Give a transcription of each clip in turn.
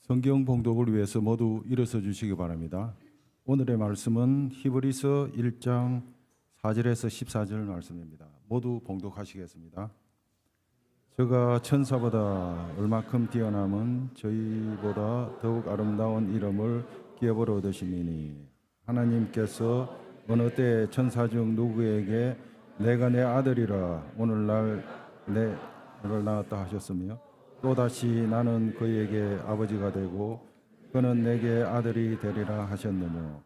성경 봉독을 위해서 모두 일어서 주시기 바랍니다. 오늘의 말씀은 히브리서 1장 4절에서 14절 말씀입니다. 모두 봉독하시겠습니다. 저가 천사보다 얼마큼 뛰어남은 저희보다 더욱 아름다운 이름을 기업으로 얻으심이니 하나님께서 어느 때 천사 중 누구에게 내가 내 아들이라 오늘날 너를 낳았다 하셨으며 또다시 나는 그에게 아버지가 되고 그는 내게 아들이 되리라 하셨느뇨.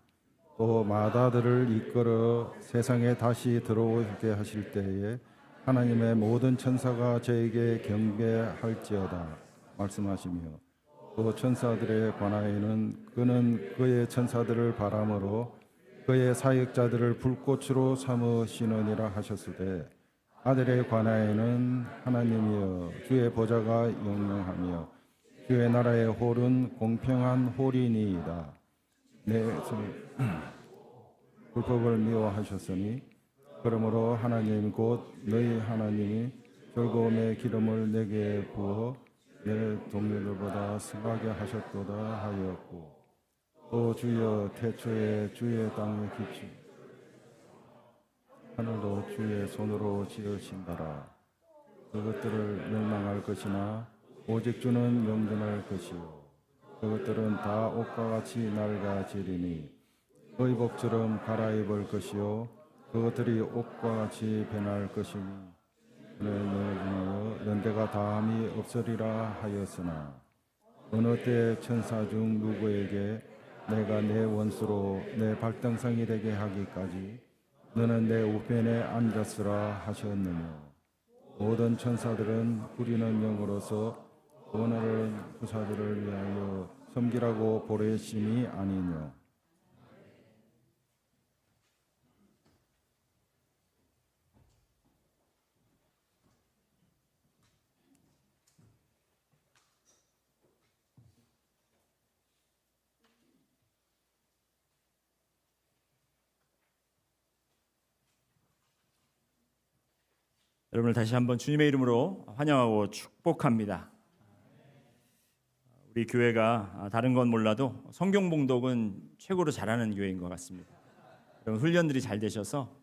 또 마다들을 이끌어 세상에 다시 들어오게 하실 때에 하나님의 모든 천사가 저에게 경배할지어다 말씀하시며 또 천사들에 관하여는 그는 그의 천사들을 바람으로 그의 사역자들을 불꽃으로 삼으시느니라 하셨으되 아들에 관하여는 하나님이여 주의 보좌가 영영하며 주의 나라의 홀은 공평한 홀이니이다. 내 불법을 미워하셨으니 그러므로 하나님 곧 너희 하나님이 즐거움의 기름을 내게 부어 내 동료들보다 승하게 하셨도다 하였고 또 주여 태초에 주의 땅에 깊이 하늘도 주의 손으로 지으신다라. 그것들을 멸망할 것이나 오직 주는 영존할 것이요 그것들은 다 옷과 같이 낡아지리니 의복처럼 갈아입을 것이요 그것들이 옷과 같이 변할 것이니 너희는 연대가 다함이 없으리라 하였으나 어느 때 천사 중 누구에게 내가 내 원수로 내 발등상이 되게 하기까지 너는 내 우편에 앉았으라 하셨느냐. 모든 천사들은 부리는 영으로서 원하는 부사들을 위하여 섬기라고 보내심이 아니뇨. 여러분을 다시 한번 주님의 이름으로 환영하고 축복합니다. 우리 교회가 다른 건 몰라도 성경 봉독은 최고로 잘하는 교회인 것 같습니다. 여러분 훈련들이 잘 되셔서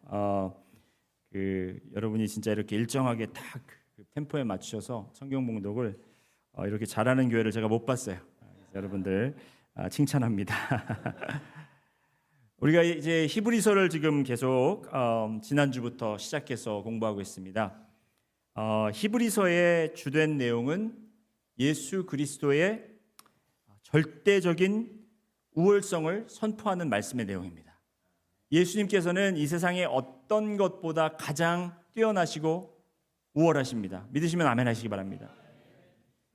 여러분이 진짜 이렇게 일정하게 딱 그 템포에 맞추셔서 성경 봉독을 이렇게 잘하는 교회를 제가 못 봤어요. 여러분들 칭찬합니다. 우리가 이제 히브리서를 지금 계속 지난주부터 시작해서 공부하고 있습니다. 히브리서의 주된 내용은 예수 그리스도의 절대적인 우월성을 선포하는 말씀의 내용입니다. 예수님께서는 이 세상의 어떤 것보다 가장 뛰어나시고 우월하십니다. 믿으시면 아멘 하시기 바랍니다.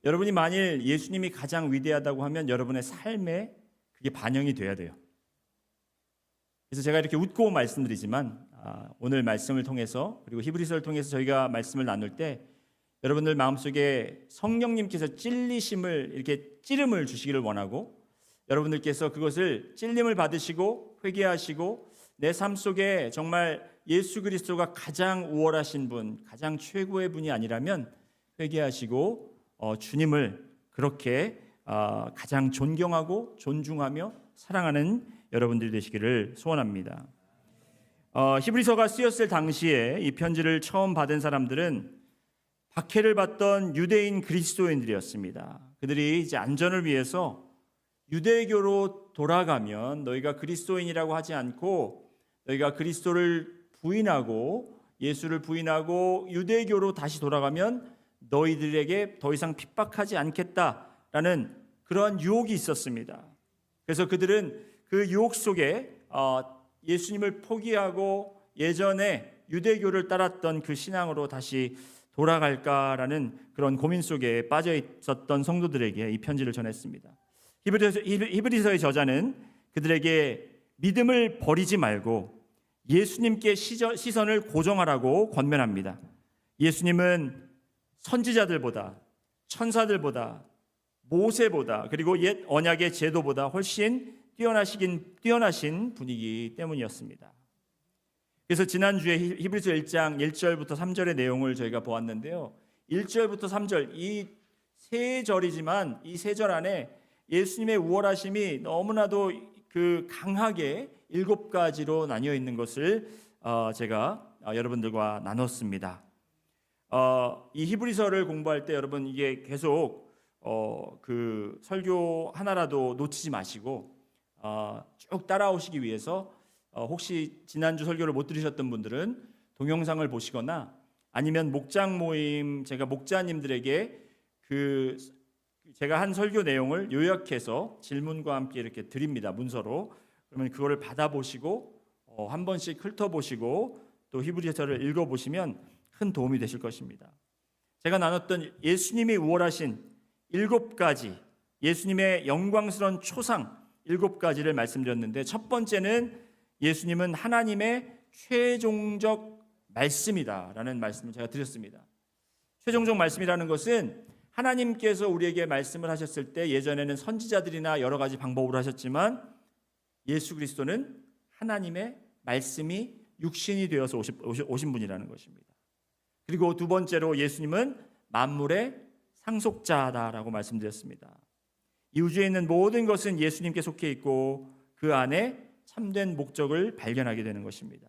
여러분이 만일 예수님이 가장 위대하다고 하면 여러분의 삶에 그게 반영이 돼야 돼요. 그래서 제가 이렇게 웃고 말씀드리지만 오늘 말씀을 통해서 그리고 히브리서를 통해서 저희가 말씀을 나눌 때 여러분들 마음속에 성령님께서 찔리심을 이렇게 찌름을 주시기를 원하고 여러분들께서 그것을 찔림을 받으시고 회개하시고 내 삶 속에 정말 예수 그리스도가 가장 우월하신 분, 가장 최고의 분이 아니라면 회개하시고 주님을 그렇게 가장 존경하고 존중하며 사랑하는 여러분들이 되시기를 소원합니다. 히브리서가 쓰였을 당시에 이 편지를 처음 받은 사람들은 박해를 받던 유대인 그리스도인들이었습니다. 그들이 이제 안전을 위해서 유대교로 돌아가면 너희가 그리스도인이라고 하지 않고 너희가 그리스도를 부인하고 예수를 부인하고 유대교로 다시 돌아가면 너희들에게 더 이상 핍박하지 않겠다라는 그러한 유혹이 있었습니다. 그래서 그들은 그 유혹 속에 예수님을 포기하고 예전에 유대교를 따랐던 그 신앙으로 다시 돌아갈까라는 그런 고민 속에 빠져 있었던 성도들에게 이 편지를 전했습니다. 히브리서의 저자는 그들에게 믿음을 버리지 말고 예수님께 시선을 고정하라고 권면합니다. 예수님은 선지자들보다 천사들보다 모세보다 그리고 옛 언약의 제도보다 훨씬 뛰어나신 분이기 때문이었습니다. 그래서 지난주에 히브리서 1장 1절부터 3절의 내용을 저희가 보았는데요. 1절부터 3절 이 세 절이지만 이 세 절 안에 예수님의 우월하심이 너무나도 그 강하게 7가지로 나뉘어 있는 것을 제가 여러분들과 나눴습니다. 이 히브리서를 공부할 때 여러분 이게 계속 그 설교 하나라도 놓치지 마시고 쭉 따라오시기 위해서 혹시 지난주 설교를 못 들으셨던 분들은 동영상을 보시거나 아니면 목장 모임 제가 목자님들에게 제가 한 설교 내용을 요약해서 질문과 함께 이렇게 드립니다. 문서로. 그러면 그거를 받아보시고 한 번씩 훑어보시고 또 히브리서를 읽어보시면 큰 도움이 되실 것입니다. 제가 나눴던 예수님이 우월하신 7가지 예수님의 영광스러운 초상 7가지를 말씀드렸는데, 첫 번째는 예수님은 하나님의 최종적 말씀이다라는 말씀을 제가 드렸습니다. 최종적 말씀이라는 것은 하나님께서 우리에게 말씀을 하셨을 때 예전에는 선지자들이나 여러 가지 방법으로 하셨지만 예수 그리스도는 하나님의 말씀이 육신이 되어서 오신 분이라는 것입니다. 그리고 두 번째로 예수님은 만물의 상속자다라고 말씀드렸습니다. 이 우주에 있는 모든 것은 예수님께 속해 있고 그 안에 참된 목적을 발견하게 되는 것입니다.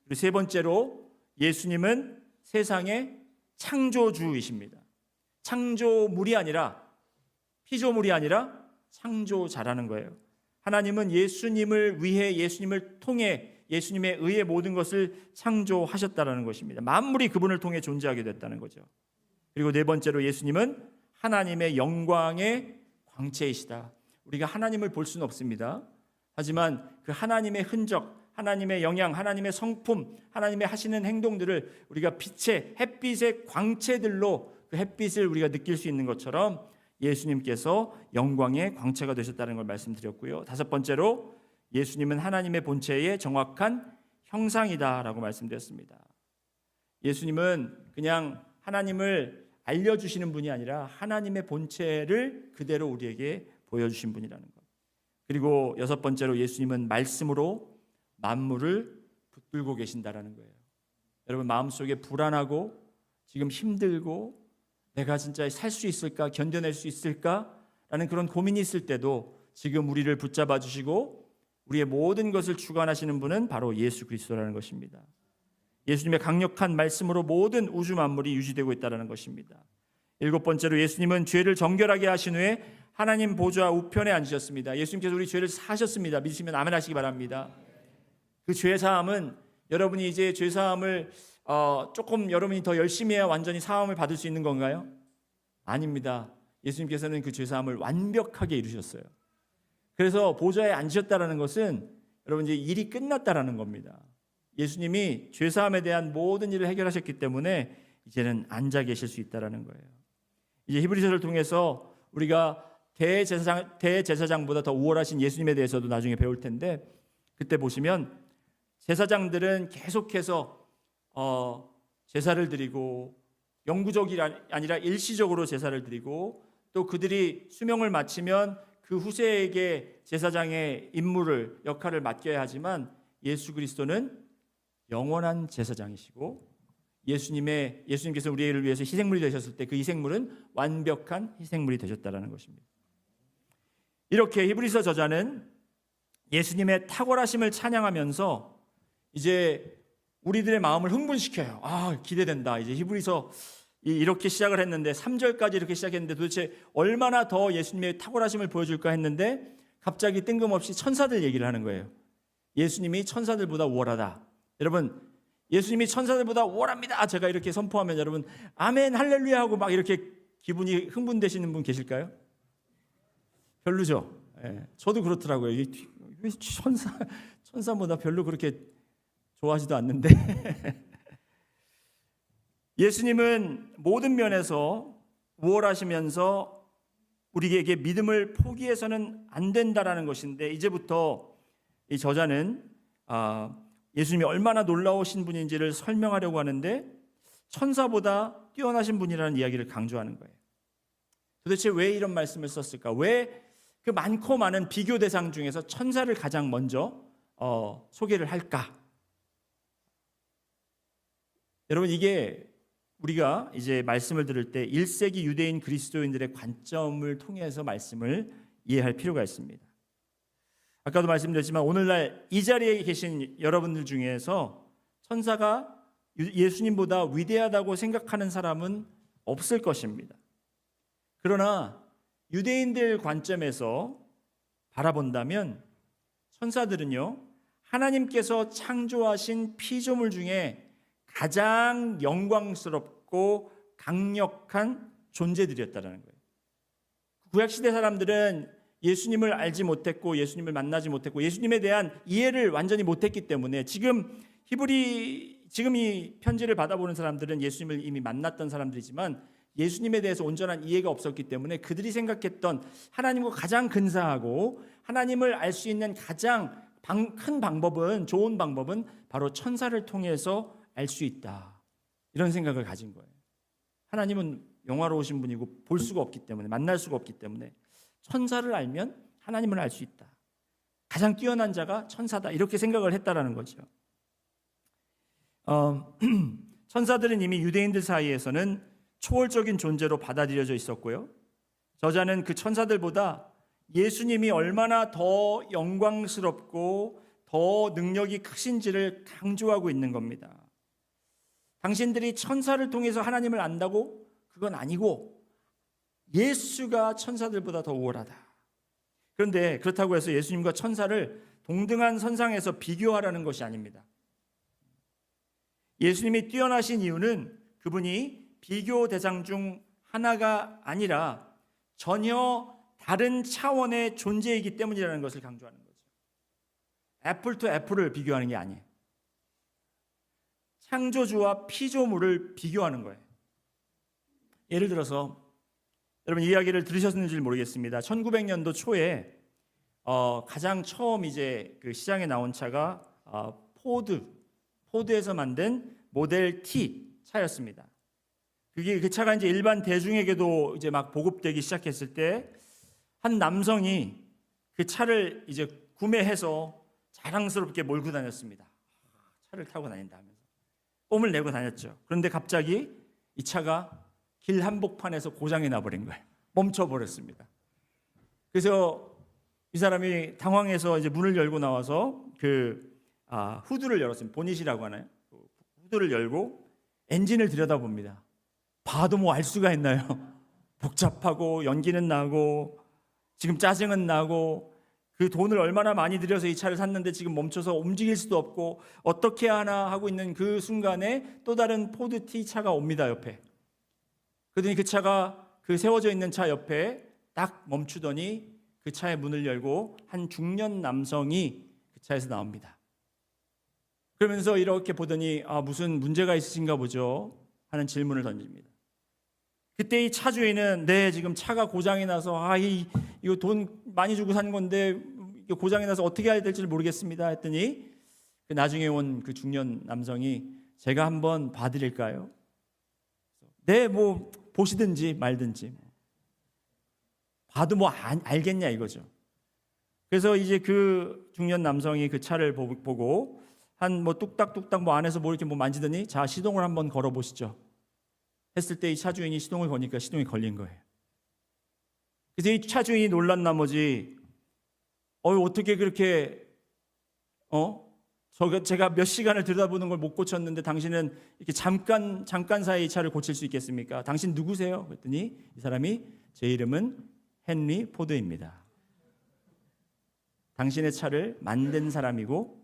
그리고 세 번째로 예수님은 세상의 창조주이십니다. 창조물이 아니라 피조물이 아니라 창조자라는 거예요. 하나님은 예수님을 위해 예수님을 통해 예수님에 의해 모든 것을 창조하셨다는 것입니다. 만물이 그분을 통해 존재하게 됐다는 거죠. 그리고 네 번째로 예수님은 하나님의 영광의 광채이시다. 우리가 하나님을 볼 수는 없습니다. 하지만 그 하나님의 흔적, 하나님의 영향, 하나님의 성품, 하나님의 하시는 행동들을 우리가 빛의 햇빛의 광채들로 그 햇빛을 우리가 느낄 수 있는 것처럼 예수님께서 영광의 광채가 되셨다는 걸 말씀드렸고요. 다섯 번째로 예수님은 하나님의 본체의 정확한 형상이다라고 말씀드렸습니다. 예수님은 그냥 하나님을 알려주시는 분이 아니라 하나님의 본체를 그대로 우리에게 보여주신 분이라는 것. 그리고 여섯 번째로 예수님은 말씀으로 만물을 붙들고 계신다라는 거예요. 여러분 마음속에 불안하고 지금 힘들고 내가 진짜 살 수 있을까, 견뎌낼 수 있을까라는 그런 고민이 있을 때도 지금 우리를 붙잡아 주시고 우리의 모든 것을 주관하시는 분은 바로 예수 그리스도라는 것입니다. 예수님의 강력한 말씀으로 모든 우주 만물이 유지되고 있다는 것입니다. 일곱 번째로 예수님은 죄를 정결하게 하신 후에 하나님 보좌 우편에 앉으셨습니다. 예수님께서 우리 죄를 사하셨습니다. 믿으시면 아멘 하시기 바랍니다. 그 죄 사함은 여러분이 이제 죄 사함을 조금 여러분이 더 열심히 해야 완전히 사함을 받을 수 있는 건가요? 아닙니다. 예수님께서는 그 죄 사함을 완벽하게 이루셨어요. 그래서 보좌에 앉으셨다는 것은 여러분 이제 일이 끝났다라는 겁니다. 예수님이 죄 사함에 대한 모든 일을 해결하셨기 때문에 이제는 앉아 계실 수 있다라는 거예요. 이제 히브리서를 통해서 우리가 대제사장보다 더 우월하신 예수님에 대해서도 나중에 배울 텐데, 그때 보시면 제사장들은 계속해서 제사를 드리고 영구적이 아니라 일시적으로 제사를 드리고 또 그들이 수명을 마치면 그 후세에게 제사장의 임무를 역할을 맡겨야 하지만 예수 그리스도는 영원한 제사장이시고 예수님께서 우리를 위해서 희생물이 되셨을 때 그 희생물은 완벽한 희생물이 되셨다라는 것입니다. 이렇게 히브리서 저자는 예수님의 탁월하심을 찬양하면서 이제 우리들의 마음을 흥분시켜요. 기대된다. 이제 히브리서 이렇게 시작을 했는데 3절까지 이렇게 시작했는데 도대체 얼마나 더 예수님의 탁월하심을 보여줄까 했는데 갑자기 뜬금없이 천사들 얘기를 하는 거예요. 예수님이 천사들보다 우월하다. 여러분 예수님이 천사들보다 우월합니다. 제가 이렇게 선포하면 여러분 아멘 할렐루야 하고 막 이렇게 기분이 흥분되시는 분 계실까요? 별로죠. 예, 저도 그렇더라고요. 천사보다 별로 그렇게 좋아하지도 않는데 예수님은 모든 면에서 우월하시면서 우리에게 믿음을 포기해서는 안 된다라는 것인데, 이제부터 이 저자는 예수님이 얼마나 놀라우신 분인지를 설명하려고 하는데 천사보다 뛰어나신 분이라는 이야기를 강조하는 거예요. 도대체 왜 이런 말씀을 썼을까? 왜 그 많고 많은 비교 대상 중에서 천사를 가장 먼저 소개를 할까? 여러분 이게 우리가 이제 말씀을 들을 때 1세기 유대인 그리스도인들의 관점을 통해서 말씀을 이해할 필요가 있습니다. 아까도 말씀드렸지만 오늘날 이 자리에 계신 여러분들 중에서 천사가 예수님보다 위대하다고 생각하는 사람은 없을 것입니다. 그러나 유대인들 관점에서 바라본다면 천사들은요, 하나님께서 창조하신 피조물 중에 가장 영광스럽고 강력한 존재들이었다는 거예요. 구약시대 사람들은 예수님을 알지 못했고 예수님을 만나지 못했고 예수님에 대한 이해를 완전히 못했기 때문에 지금 이 편지를 받아보는 사람들은 예수님을 이미 만났던 사람들이지만 예수님에 대해서 온전한 이해가 없었기 때문에 그들이 생각했던 하나님과 가장 근사하고 하나님을 알 수 있는 가장 큰 방법은, 좋은 방법은 바로 천사를 통해서 알 수 있다, 이런 생각을 가진 거예요. 하나님은 영화로우신 분이고 볼 수가 없기 때문에, 만날 수가 없기 때문에 천사를 알면 하나님을 알 수 있다, 가장 뛰어난 자가 천사다, 이렇게 생각을 했다라는 거죠. 천사들은 이미 유대인들 사이에서는 초월적인 존재로 받아들여져 있었고요, 저자는 그 천사들보다 예수님이 얼마나 더 영광스럽고 더 능력이 크신지를 강조하고 있는 겁니다. 당신들이 천사를 통해서 하나님을 안다고? 그건 아니고 예수가 천사들보다 더 우월하다. 그런데 그렇다고 해서 예수님과 천사를 동등한 선상에서 비교하라는 것이 아닙니다. 예수님이 뛰어나신 이유는 그분이 비교 대상 중 하나가 아니라 전혀 다른 차원의 존재이기 때문이라는 것을 강조하는 거죠. 애플 투 애플을 비교하는 게 아니에요. 창조주와 피조물을 비교하는 거예요. 예를 들어서 여러분 이 이야기를 들으셨는지 모르겠습니다. 1900년도 초에 가장 처음 이제 그 시장에 나온 차가 포드에서 만든 모델 T 차였습니다. 그 차가 이제 일반 대중에게도 이제 막 보급되기 시작했을 때 한 남성이 그 차를 이제 구매해서 자랑스럽게 몰고 다녔습니다. 차를 타고 다닌다 하면서 뽐을 내고 다녔죠. 그런데 갑자기 이 차가 길 한복판에서 고장이 나버린 거예요. 멈춰버렸습니다. 그래서 이 사람이 당황해서 이제 문을 열고 나와서 후드를 열었습니다. 보닛이라고 하나요? 후드를 열고 엔진을 들여다봅니다. 봐도 뭐 알 수가 있나요? 복잡하고 연기는 나고 지금 짜증은 나고 그 돈을 얼마나 많이 들여서 이 차를 샀는데 지금 멈춰서 움직일 수도 없고 어떻게 하나 하고 있는 그 순간에 또 다른 포드 T 차가 옵니다, 옆에. 그러더니 그 차가 그 세워져 있는 차 옆에 딱 멈추더니 그 차의 문을 열고 한 중년 남성이 그 차에서 나옵니다. 그러면서 이렇게 보더니 무슨 문제가 있으신가 보죠 하는 질문을 던집니다. 그때 이 차 주인은 지금 차가 고장이 나서 이거 돈 많이 주고 산 건데 고장이 나서 어떻게 해야 될지 모르겠습니다 했더니 그 나중에 온 그 중년 남성이 제가 한번 봐드릴까요? 네, 뭐 보시든지 말든지 봐도 뭐 알겠냐 이거죠. 그래서 이제 그 중년 남성이 그 차를 보고 한 뭐 뚝딱뚝딱 뭐 안에서 뭐 이렇게 뭐 만지더니 자 시동을 한번 걸어 보시죠 했을 때 이 차 주인이 시동을 거니까 시동이 걸린 거예요. 그래서 이 차 주인이 놀란 나머지 어떻게 그렇게 제가 몇 시간을 들여다보는 걸 못 고쳤는데 당신은 이렇게 잠깐 사이 이 차를 고칠 수 있겠습니까? 당신 누구세요? 그랬더니 이 사람이 제 이름은 헨리 포드입니다. 당신의 차를 만든 사람이고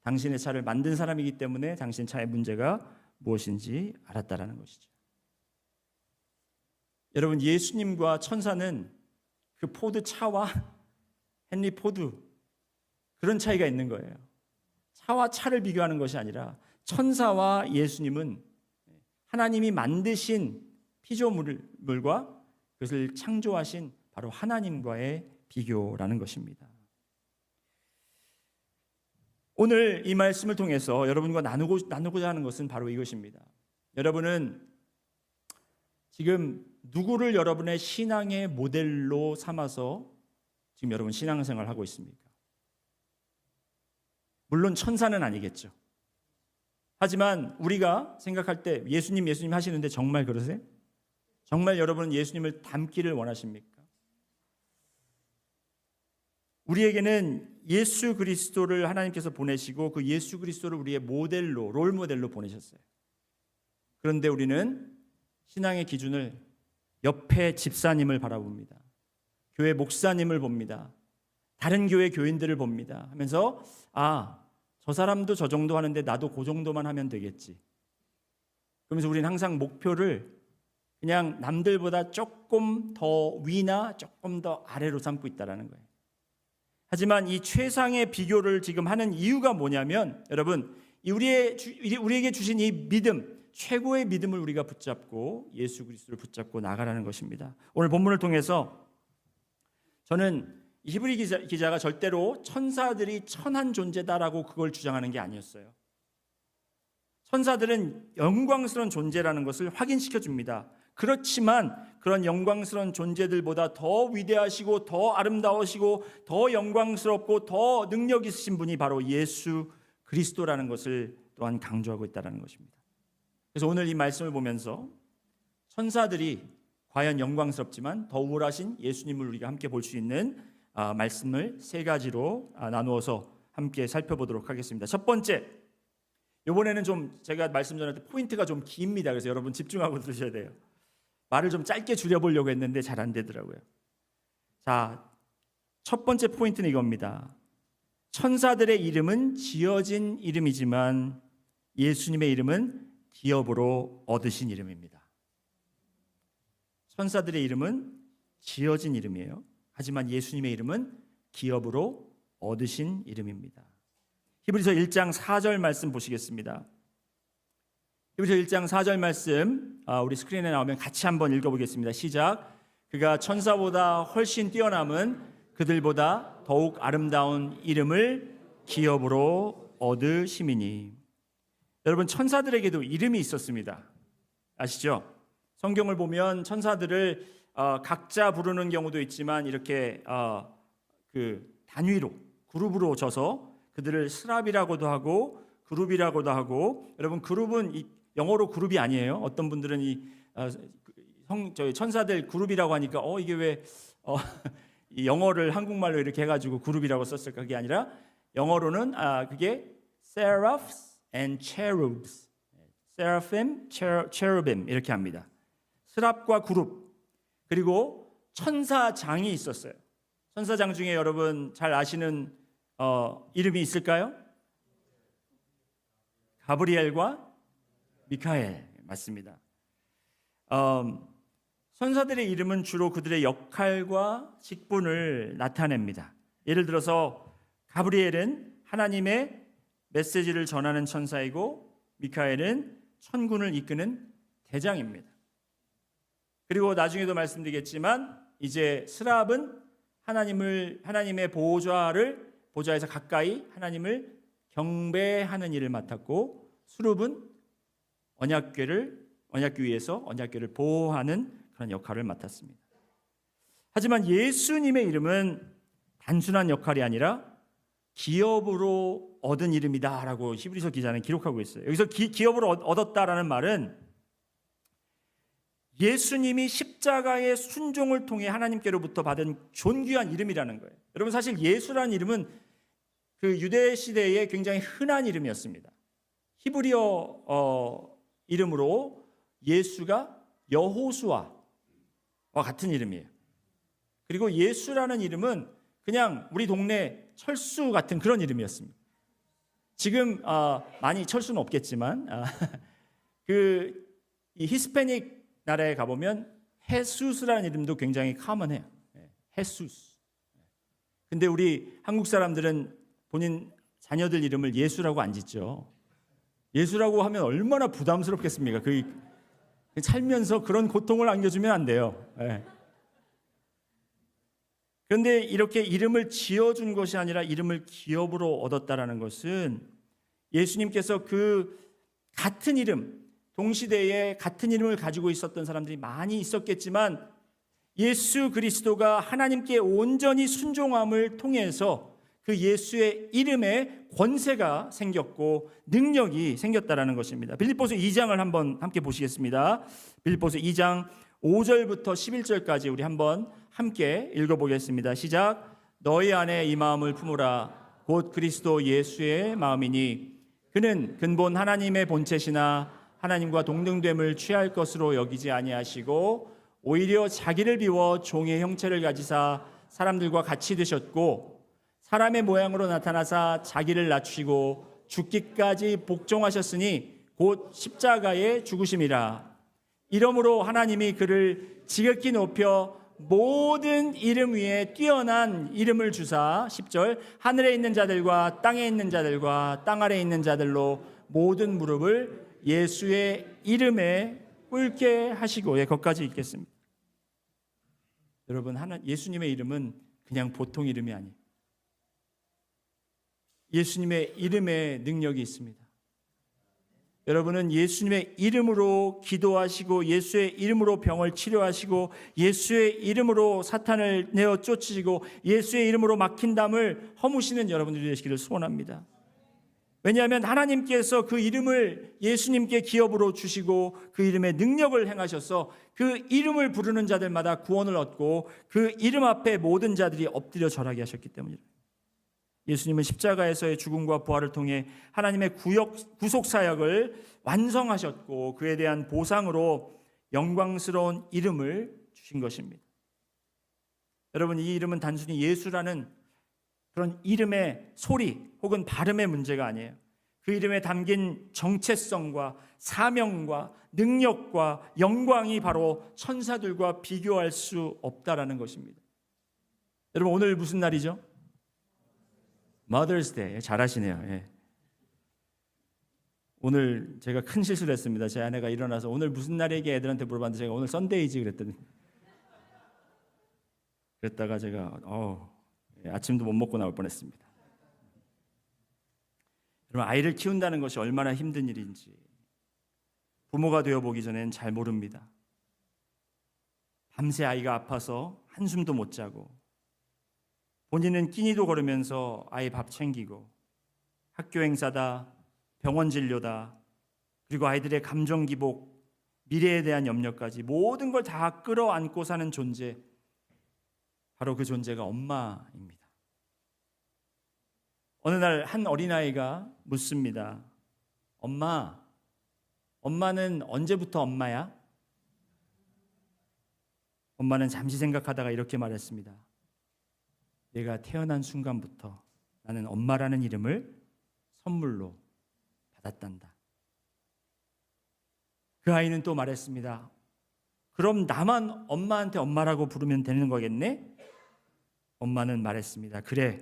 당신의 차를 만든 사람이기 때문에 당신 차의 문제가 무엇인지 알았다라는 것이죠. 여러분 예수님과 천사는 그 포드 차와 헨리 포드 그런 차이가 있는 거예요. 차와 차를 비교하는 것이 아니라 천사와 예수님은 하나님이 만드신 피조물과 그것을 창조하신 바로 하나님과의 비교라는 것입니다. 오늘 이 말씀을 통해서 여러분과 나누고자 하는 것은 바로 이것입니다. 여러분은 지금 누구를 여러분의 신앙의 모델로 삼아서 지금 여러분 신앙생활을 하고 있습니까? 물론 천사는 아니겠죠. 하지만 우리가 생각할 때 예수님 하시는데 정말 그러세요? 정말 여러분은 예수님을 닮기를 원하십니까? 우리에게는 예수 그리스도를 하나님께서 보내시고 그 예수 그리스도를 우리의 모델로, 롤 모델로 보내셨어요. 그런데 우리는 신앙의 기준을 옆에 집사님을 바라봅니다. 교회 목사님을 봅니다. 다른 교회 교인들을 봅니다. 하면서 저 사람도 저 정도 하는데 나도 그 정도만 하면 되겠지. 그러면서 우리는 항상 목표를 그냥 남들보다 조금 더 위나 조금 더 아래로 삼고 있다는 거예요. 하지만 이 최상의 비교를 지금 하는 이유가 뭐냐면, 여러분, 우리에게 주신 이 믿음, 최고의 믿음을 우리가 붙잡고 예수 그리스도를 붙잡고 나가라는 것입니다. 오늘 본문을 통해서 저는 히브리 기자가 절대로 천사들이 천한 존재다라고 그걸 주장하는 게 아니었어요. 천사들은 영광스러운 존재라는 것을 확인시켜 줍니다. 그렇지만 그런 영광스러운 존재들보다 더 위대하시고 더 아름다우시고 더 영광스럽고 더 능력 있으신 분이 바로 예수 그리스도라는 것을 또한 강조하고 있다는 것입니다. 그래서 오늘 이 말씀을 보면서 천사들이 과연 영광스럽지만 더 우월하신 예수님을 우리가 함께 볼 수 있는 말씀을 세 가지로 나누어서 함께 살펴보도록 하겠습니다. 첫 번째, 이번에는 좀 제가 말씀 전할 때 포인트가 좀 깁니다. 그래서 여러분 집중하고 들으셔야 돼요. 말을 좀 짧게 줄여보려고 했는데 잘 안 되더라고요. 자, 첫 번째 포인트는 이겁니다. 천사들의 이름은 지어진 이름이지만 예수님의 이름은 기업으로 얻으신 이름입니다. 천사들의 이름은 지어진 이름이에요. 하지만 예수님의 이름은 기업으로 얻으신 이름입니다. 히브리서 1장 4절 말씀 보시겠습니다. 히브리서 1장 4절 말씀 우리 스크린에 나오면 같이 한번 읽어보겠습니다. 시작. 그가 천사보다 훨씬 뛰어남은 그들보다 더욱 아름다운 이름을 기업으로 얻으심이니. 여러분, 천사들에게도 이름이 있었습니다. 아시죠? 성경을 보면 천사들을 각자 부르는 경우도 있지만 이렇게 그 단위로 그룹으로 져서 그들을 스랍이라고도 하고 그룹이라고도 하고. 여러분, 그룹은 영어로 그룹이 아니에요. 어떤 분들은 저희 천사들 그룹이라고 하니까 이게 왜 이 영어를 한국말로 이렇게 해가지고 그룹이라고 썼을까? 그게 아니라 영어로는 그게 seraphs and cherubs, seraphim, cherubim 이렇게 합니다. 스랍과 그룹. 그리고 천사장이 있었어요. 천사장 중에 여러분 잘 아시는 이름이 있을까요? 가브리엘과 미카엘. 맞습니다. 천사들의 이름은 주로 그들의 역할과 직분을 나타냅니다. 예를 들어서 가브리엘은 하나님의 메시지를 전하는 천사이고 미카엘은 천군을 이끄는 대장입니다. 그리고 나중에도 말씀드리겠지만 이제 스랍은 하나님의 보좌에서 가까이 하나님을 경배하는 일을 맡았고, 수룹은 언약궤 위에서 언약궤를 보호하는 그런 역할을 맡았습니다. 하지만 예수님의 이름은 단순한 역할이 아니라 기업으로 얻은 이름이다라고 히브리서 기자는 기록하고 있어요. 여기서 기업으로 얻었다라는 말은 예수님이 십자가의 순종을 통해 하나님께로부터 받은 존귀한 이름이라는 거예요. 여러분, 사실 예수라는 이름은 그 유대 시대에 굉장히 흔한 이름이었습니다. 히브리어 이름으로 예수가 여호수아와 같은 이름이에요. 그리고 예수라는 이름은 그냥 우리 동네 철수 같은 그런 이름이었습니다. 지금 많이 철수는 없겠지만 이 히스패닉 나라에 가보면 헤수스라는 이름도 굉장히 커먼해요. 헤수스. 근데 우리 한국 사람들은 본인 자녀들 이름을 예수라고 안 짓죠. 예수라고 하면 얼마나 부담스럽겠습니까? 살면서 그런 고통을 안겨주면 안 돼요. 그런데 이렇게 이름을 지어준 것이 아니라 이름을 기업으로 얻었다라는 것은 예수님께서 그 같은 이름, 동시대에 같은 이름을 가지고 있었던 사람들이 많이 있었겠지만 예수 그리스도가 하나님께 온전히 순종함을 통해서 그 예수의 이름에 권세가 생겼고 능력이 생겼다라는 것입니다. 빌립보서 2장을 한번 함께 보시겠습니다. 빌립보서 2장 5절부터 11절까지 우리 한번 함께 읽어보겠습니다. 시작. 너희 안에 이 마음을 품으라. 곧 그리스도 예수의 마음이니 그는 근본 하나님의 본체시나 하나님과 동등됨을 취할 것으로 여기지 아니하시고 오히려 자기를 비워 종의 형체를 가지사 사람들과 같이 드셨고 사람의 모양으로 나타나사 자기를 낮추시고 죽기까지 복종하셨으니 곧 십자가의 죽으심이라. 이러므로 하나님이 그를 지극히 높여 모든 이름 위에 뛰어난 이름을 주사 10절 하늘에 있는 자들과 땅에 있는 자들과 땅 아래에 있는 자들로 모든 무릎을 예수의 이름에 꿇게 하시고, 거기까지 읽겠습니다. 여러분, 예수님의 이름은 그냥 보통 이름이 아니에요. 예수님의 이름에 능력이 있습니다. 여러분은 예수님의 이름으로 기도하시고 예수의 이름으로 병을 치료하시고 예수의 이름으로 사탄을 내어 쫓으시고 예수의 이름으로 막힌 담을 허무시는 여러분들이 되시기를 소원합니다. 왜냐하면 하나님께서 그 이름을 예수님께 기업으로 주시고 그 이름의 능력을 행하셔서 그 이름을 부르는 자들마다 구원을 얻고 그 이름 앞에 모든 자들이 엎드려 절하게 하셨기 때문입니다. 예수님은 십자가에서의 죽음과 부활을 통해 하나님의 구속 사역을 완성하셨고 그에 대한 보상으로 영광스러운 이름을 주신 것입니다. 여러분, 이 이름은 단순히 예수라는 그런 이름의 소리 혹은 발음의 문제가 아니에요. 그 이름에 담긴 정체성과 사명과 능력과 영광이 바로 천사들과 비교할 수 없다라는 것입니다. 여러분, 오늘 무슨 날이죠? Mother's Day. 잘하시네요. 예. 오늘 제가 큰 실수를 했습니다. 제 아내가 일어나서 오늘 무슨 날이게 애들한테 물어봤는데 제가 오늘 썬데이지 그랬다가 제가 아침도 못 먹고 나올 뻔했습니다. 여러분, 아이를 키운다는 것이 얼마나 힘든 일인지 부모가 되어보기 전엔 잘 모릅니다. 밤새 아이가 아파서 한숨도 못 자고 본인은 끼니도 거르면서 아이 밥 챙기고 학교 행사다, 병원 진료다, 그리고 아이들의 감정 기복, 미래에 대한 염려까지 모든 걸 다 끌어안고 사는 존재, 바로 그 존재가 엄마입니다. 어느 날 한 어린아이가 묻습니다. 엄마는 언제부터 엄마야? 엄마는 잠시 생각하다가 이렇게 말했습니다. 내가 태어난 순간부터 나는 엄마라는 이름을 선물로 받았단다. 그 아이는 또 말했습니다. 그럼 나만 엄마한테 엄마라고 부르면 되는 거겠네? 엄마는 말했습니다. 그래,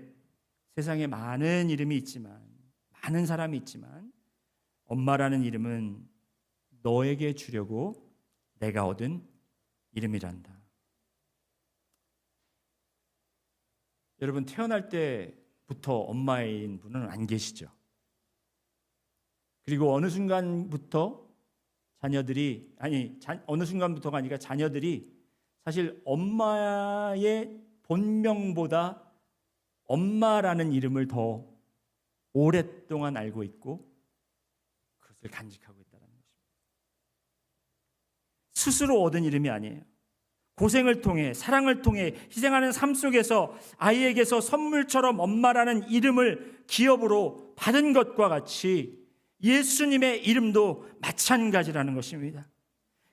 세상에 많은 이름이 있지만, 많은 사람이 있지만 엄마라는 이름은 너에게 주려고 내가 얻은 이름이란다. 여러분, 태어날 때부터 엄마인 분은 안 계시죠? 그리고 어느 순간부터 어느 순간부터가 아니라 자녀들이 사실 엄마의 본명보다 엄마라는 이름을 더 오랫동안 알고 있고 그것을 간직하고 있다는 것입니다. 스스로 얻은 이름이 아니에요. 고생을 통해, 사랑을 통해 희생하는 삶 속에서 아이에게서 선물처럼 엄마라는 이름을 기업으로 받은 것과 같이 예수님의 이름도 마찬가지라는 것입니다.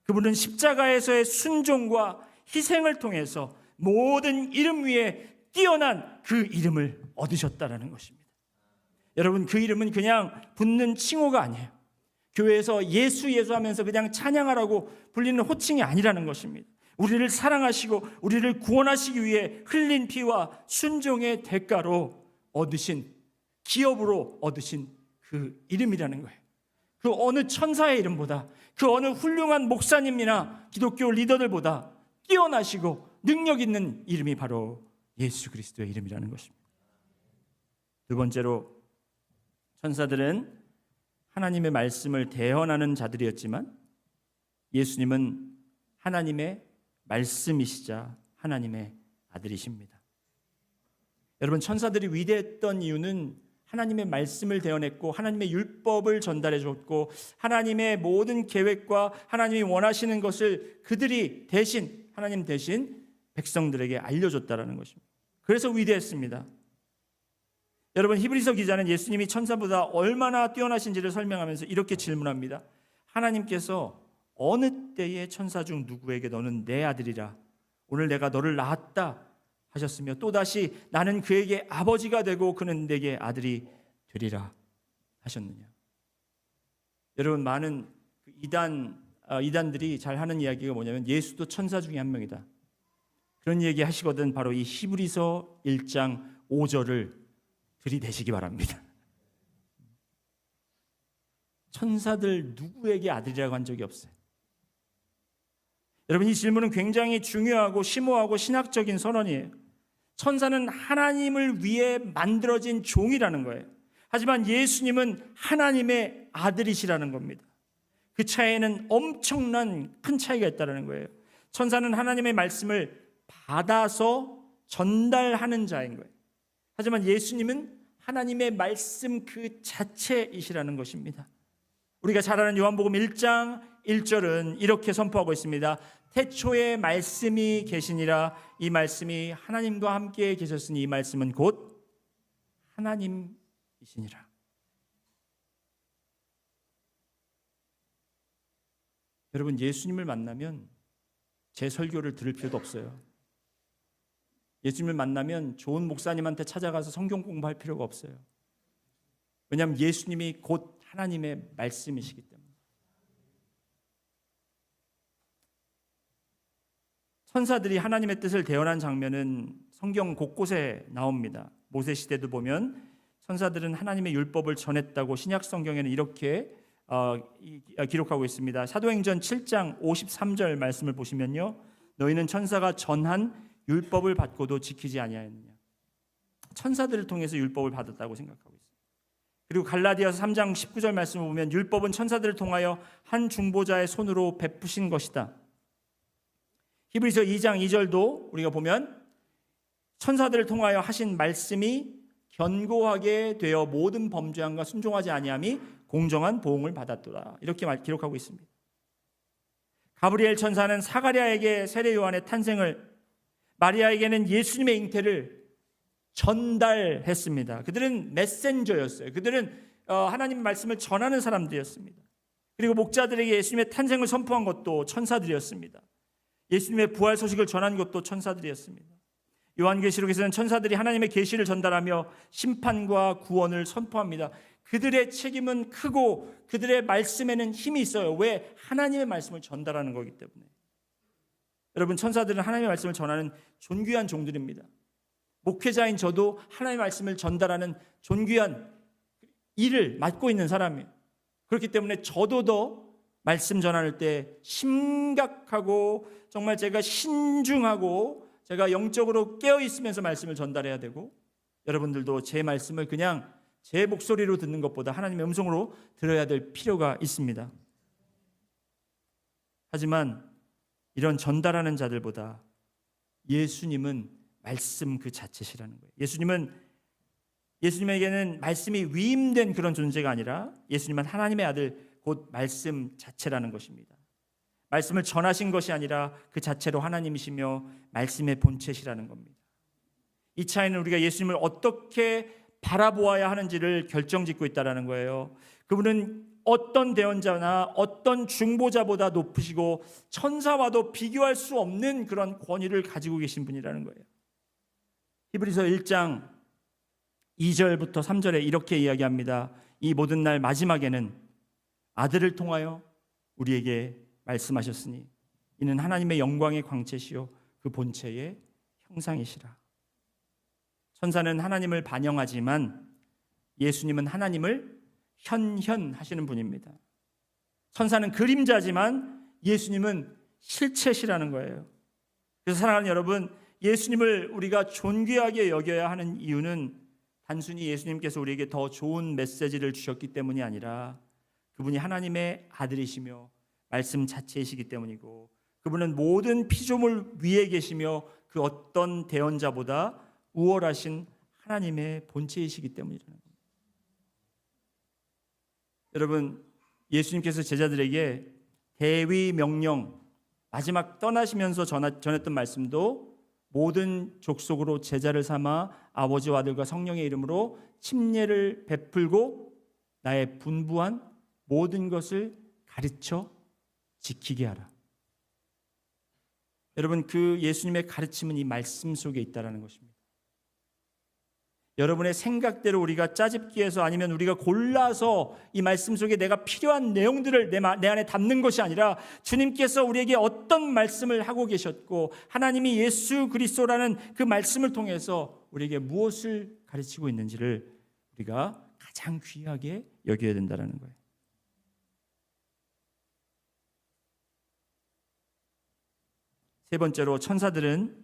그분은 십자가에서의 순종과 희생을 통해서 모든 이름 위에 뛰어난 그 이름을 얻으셨다는 것입니다. 여러분, 그 이름은 그냥 붙는 칭호가 아니에요. 교회에서 예수 하면서 그냥 찬양하라고 불리는 호칭이 아니라는 것입니다. 우리를 사랑하시고 우리를 구원하시기 위해 흘린 피와 순종의 대가로 얻으신, 기업으로 얻으신 그 이름이라는 거예요. 그 어느 천사의 이름보다, 그 어느 훌륭한 목사님이나 기독교 리더들보다 뛰어나시고 능력 있는 이름이 바로 예수 그리스도의 이름이라는 것입니다. 두 번째로, 천사들은 하나님의 말씀을 대언하는 자들이었지만 예수님은 하나님의 말씀이시자 하나님의 아들이십니다. 여러분, 천사들이 위대했던 이유는 하나님의 말씀을 대언했고 하나님의 율법을 전달해 줬고 하나님의 모든 계획과 하나님이 원하시는 것을 그들이 대신, 하나님 대신 백성들에게 알려줬다는 것입니다. 그래서 위대했습니다. 여러분, 히브리서 기자는 예수님이 천사보다 얼마나 뛰어나신지를 설명하면서 이렇게 질문합니다. 하나님께서 어느 때에 천사 중 누구에게 너는 내 아들이라 오늘 내가 너를 낳았다 하셨으며 또다시 나는 그에게 아버지가 되고 그는 내게 아들이 되리라 하셨느냐. 여러분, 많은 이단들이 잘 하는 이야기가 뭐냐면 예수도 천사 중에 한 명이다, 그런 얘기 하시거든. 바로 이 히브리서 1장 5절을 들이대시기 바랍니다. 천사들 누구에게 아들이라고 한 적이 없어요. 여러분, 이 질문은 굉장히 중요하고 심오하고 신학적인 선언이에요. 천사는 하나님을 위해 만들어진 종이라는 거예요. 하지만 예수님은 하나님의 아들이시라는 겁니다. 그 차이에는 엄청난 큰 차이가 있다는 거예요. 천사는 하나님의 말씀을 받아서 전달하는 자인 거예요. 하지만 예수님은 하나님의 말씀 그 자체이시라는 것입니다. 우리가 잘 아는 요한복음 1장 1절은 이렇게 선포하고 있습니다. 태초에 말씀이 계시니라. 이 말씀이 하나님과 함께 계셨으니 이 말씀은 곧 하나님이시니라. 여러분, 예수님을 만나면 제 설교를 들을 필요도 없어요. 예수님을 만나면 좋은 목사님한테 찾아가서 성경 공부할 필요가 없어요. 왜냐하면 예수님이 곧 하나님의 말씀이시기 때문에. 천사들이 하나님의 뜻을 대언한 장면은 성경 곳곳에 나옵니다. 모세 시대도 보면 천사들은 하나님의 율법을 전했다고 신약 성경에는 이렇게 기록하고 있습니다. 사도행전 7장 53절 말씀을 보시면요, 너희는 천사가 전한 율법을 받고도 지키지 아니하였느냐. 천사들을 통해서 율법을 받았다고 생각하고 있습니다. 그리고 갈라디아서 3장 19절 말씀을 보면 율법은 천사들을 통하여 한 중보자의 손으로 베푸신 것이다. 히브리서 2장 2절도 우리가 보면 천사들을 통하여 하신 말씀이 견고하게 되어 모든 범죄함과 순종하지 아니함이 공정한 보응을 받았도다, 이렇게 기록하고 있습니다. 가브리엘 천사는 사가랴에게 세례 요한의 탄생을, 마리아에게는 예수님의 잉태를 전달했습니다. 그들은 메신저였어요. 그들은 하나님의 말씀을 전하는 사람들이었습니다. 그리고 목자들에게 예수님의 탄생을 선포한 것도 천사들이었습니다. 예수님의 부활 소식을 전한 것도 천사들이었습니다. 요한계시록에서는 천사들이 하나님의 계시를 전달하며 심판과 구원을 선포합니다. 그들의 책임은 크고 그들의 말씀에는 힘이 있어요. 왜? 하나님의 말씀을 전달하는 거기 때문에. 여러분, 천사들은 하나님의 말씀을 전하는 존귀한 종들입니다. 목회자인 저도 하나님의 말씀을 전달하는 존귀한 일을 맡고 있는 사람이에요. 그렇기 때문에 저도 더 말씀 전할 때 심각하고 정말 제가 신중하고 제가 영적으로 깨어있으면서 말씀을 전달해야 되고, 여러분들도 제 말씀을 그냥 제 목소리로 듣는 것보다 하나님의 음성으로 들어야 될 필요가 있습니다. 하지만 이런 전달하는 자들보다 예수님은 말씀 그 자체시라는 거예요. 예수님에게는 말씀이 위임된 그런 존재가 아니라 예수님은 하나님의 아들 곧 말씀 자체라는 것입니다. 말씀을 전하신 것이 아니라 그 자체로 하나님이시며 말씀의 본체시라는 겁니다. 이 차이는 우리가 예수님을 어떻게 바라보아야 하는지를 결정짓고 있다는 거예요. 그분은 어떤 대언자나 어떤 중보자보다 높으시고 천사와도 비교할 수 없는 그런 권위를 가지고 계신 분이라는 거예요. 히브리서 1장 2절부터 3절에 이렇게 이야기합니다. 이 모든 날 마지막에는 아들을 통하여 우리에게 말씀하셨으니 이는 하나님의 영광의 광채시요 그 본체의 형상이시라. 천사는 하나님을 반영하지만 예수님은 하나님을 현현하시는 분입니다. 천사는 그림자지만 예수님은 실체시라는 거예요. 그래서 사랑하는 여러분, 예수님을 우리가 존귀하게 여겨야 하는 이유는 단순히 예수님께서 우리에게 더 좋은 메시지를 주셨기 때문이 아니라 그분이 하나님의 아들이시며 말씀 자체이시기 때문이고, 그분은 모든 피조물 위에 계시며 그 어떤 대언자보다 우월하신 하나님의 본체이시기 때문이라는 겁니다. 여러분, 예수님께서 제자들에게 대위 명령, 마지막 떠나시면서 전했던 말씀도 모든 족속으로 제자를 삼아 아버지와 아들과 성령의 이름으로 침례를 베풀고 나의 분부한 모든 것을 가르쳐 지키게 하라. 여러분, 그 예수님의 가르침은 이 말씀 속에 있다는 것입니다. 여러분의 생각대로 우리가 짜집기해서 아니면 우리가 골라서 이 말씀 속에 내가 필요한 내용들을 내 안에 담는 것이 아니라 주님께서 우리에게 어떤 말씀을 하고 계셨고 하나님이 예수 그리스도라는 그 말씀을 통해서 우리에게 무엇을 가르치고 있는지를 우리가 가장 귀하게 여겨야 된다는 거예요. 세 번째로, 천사들은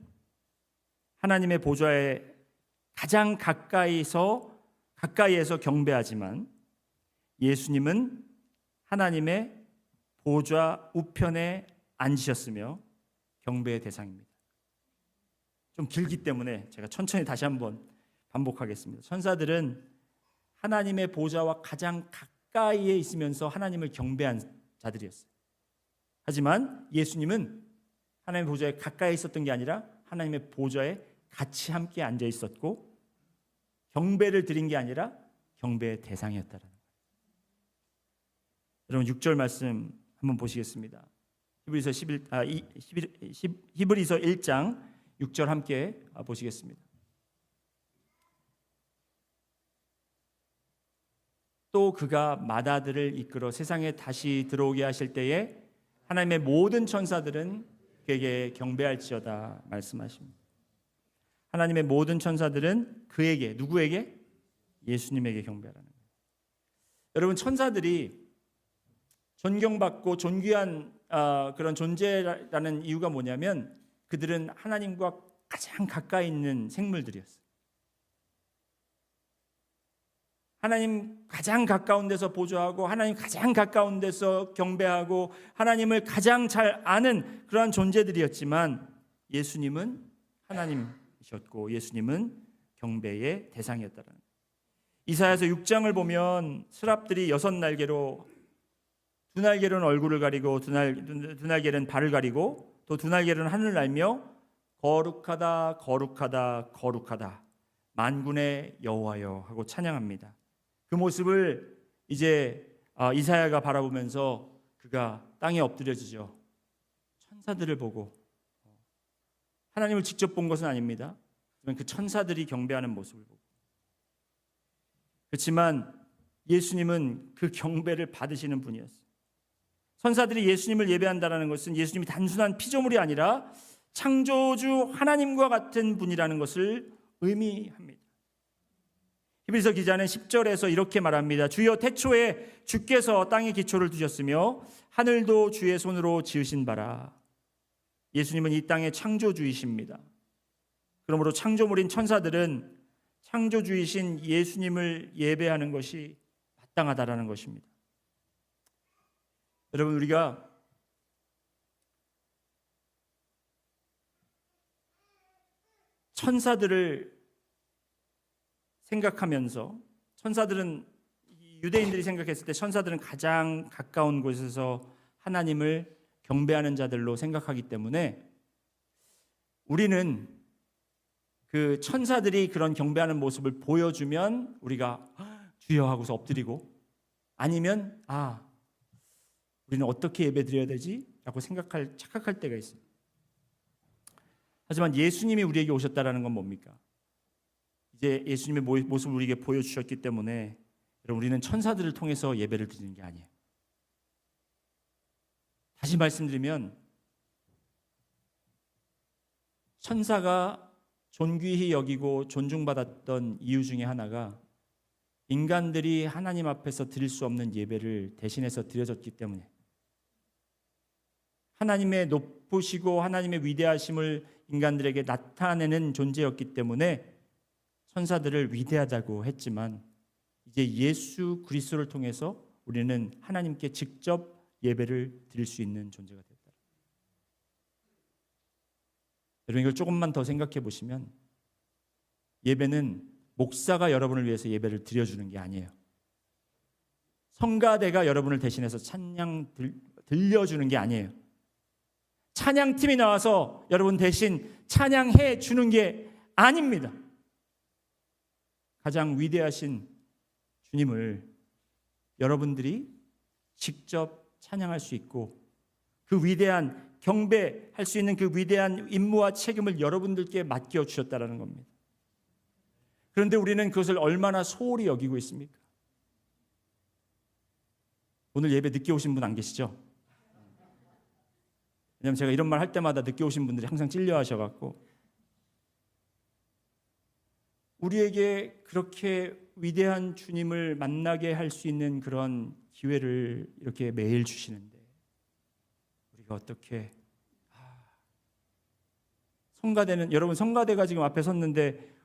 하나님의 보좌에 가장 가까이에서 경배하지만 예수님은 하나님의 보좌 우편에 앉으셨으며 경배의 대상입니다. 좀 길기 때문에 제가 천천히 다시 한번 반복하겠습니다. 천사들은 하나님의 보좌와 가장 가까이에 있으면서 하나님을 경배한 자들이었어요. 하지만 예수님은 하나님의 보좌에 가까이 있었던 게 아니라 하나님의 보좌에 같이 함께 앉아 있었고 경배를 드린 게 아니라 경배의 대상이었다는 거예요. 여러분 6절 말씀 한번 보시겠습니다. 히브리서 1장 6절 함께 보시겠습니다. 또 그가 맏아들을 이끌어 세상에 다시 들어오게 하실 때에 하나님의 모든 천사들은 그에게 경배할지어다 말씀하십니다. 하나님의 모든 천사들은 그에게, 누구에게? 예수님에게 경배하라는 거예요. 여러분, 천사들이 존경받고 존귀한 그런 존재라는 이유가 뭐냐면 그들은 하나님과 가장 가까이 있는 생물들이었어요. 하나님 가장 가까운 데서 보좌하고 하나님 가장 가까운 데서 경배하고 하나님을 가장 잘 아는 그러한 존재들이었지만 예수님은 하나님이셨고 예수님은 경배의 대상이었다는 거예요. 이사야서 6장을 보면 스랍들이 6날개로, 두 날개로는 얼굴을 가리고 두 날개는 발을 가리고 또 두 날개로는 하늘을 날며 거룩하다 거룩하다 거룩하다 만군의 여호와여 하고 찬양합니다. 그 모습을 이제 이사야가 바라보면서 그가 땅에 엎드려지죠. 천사들을 보고, 하나님을 직접 본 것은 아닙니다. 그 천사들이 경배하는 모습을 보고. 그렇지만 예수님은 그 경배를 받으시는 분이었어요. 천사들이 예수님을 예배한다는 것은 예수님이 단순한 피조물이 아니라 창조주 하나님과 같은 분이라는 것을 의미합니다. 히브리서 기자는 10절에서 이렇게 말합니다. 주여, 태초에 주께서 땅에 기초를 두셨으며 하늘도 주의 손으로 지으신 바라. 예수님은 이 땅의 창조주이십니다. 그러므로 창조물인 천사들은 창조주이신 예수님을 예배하는 것이 마땅하다라는 것입니다. 여러분, 우리가 천사들을 생각하면서, 천사들은, 유대인들이 생각했을 때 천사들은 가장 가까운 곳에서 하나님을 경배하는 자들로 생각하기 때문에 우리는 그 천사들이 그런 경배하는 모습을 보여주면 우리가 주여 하고서 엎드리고, 아니면 우리는 어떻게 예배드려야 되지? 라고 착각할 때가 있어요. 하지만 예수님이 우리에게 오셨다는 건 뭡니까? 이제 예수님의 모습을 우리에게 보여주셨기 때문에 여러분, 우리는 천사들을 통해서 예배를 드리는 게 아니에요. 다시 말씀드리면 천사가 존귀히 여기고 존중받았던 이유 중에 하나가 인간들이 하나님 앞에서 드릴 수 없는 예배를 대신해서 드려졌기 때문에, 하나님의 높으시고 하나님의 위대하심을 인간들에게 나타내는 존재였기 때문에 천사들을 위대하다고 했지만 이제 예수 그리스도를 통해서 우리는 하나님께 직접 예배를 드릴 수 있는 존재가 됐다. 여러분, 이걸 조금만 더 생각해 보시면 예배는 목사가 여러분을 위해서 예배를 드려주는 게 아니에요. 성가대가 여러분을 대신해서 찬양 들려주는 게 아니에요. 찬양팀이 나와서 여러분 대신 찬양해 주는 게 아닙니다. 가장 위대하신 주님을 여러분들이 직접 찬양할 수 있고 그 위대한 경배할 수 있는 그 위대한 임무와 책임을 여러분들께 맡겨 주셨다는 겁니다. 그런데 우리는 그것을 얼마나 소홀히 여기고 있습니까? 오늘 예배 늦게 오신 분 안 계시죠? 왜냐하면 제가 이런 말 할 때마다 늦게 오신 분들이 항상 찔려 하셔갖고 우리에게 그렇게 위대한 주님을 만나게 할 수 있는 그런 기회를 이렇게 매일 주시는데 우리가 어떻게 성가대는 여러분 성가대가 지금 앞에 섰는데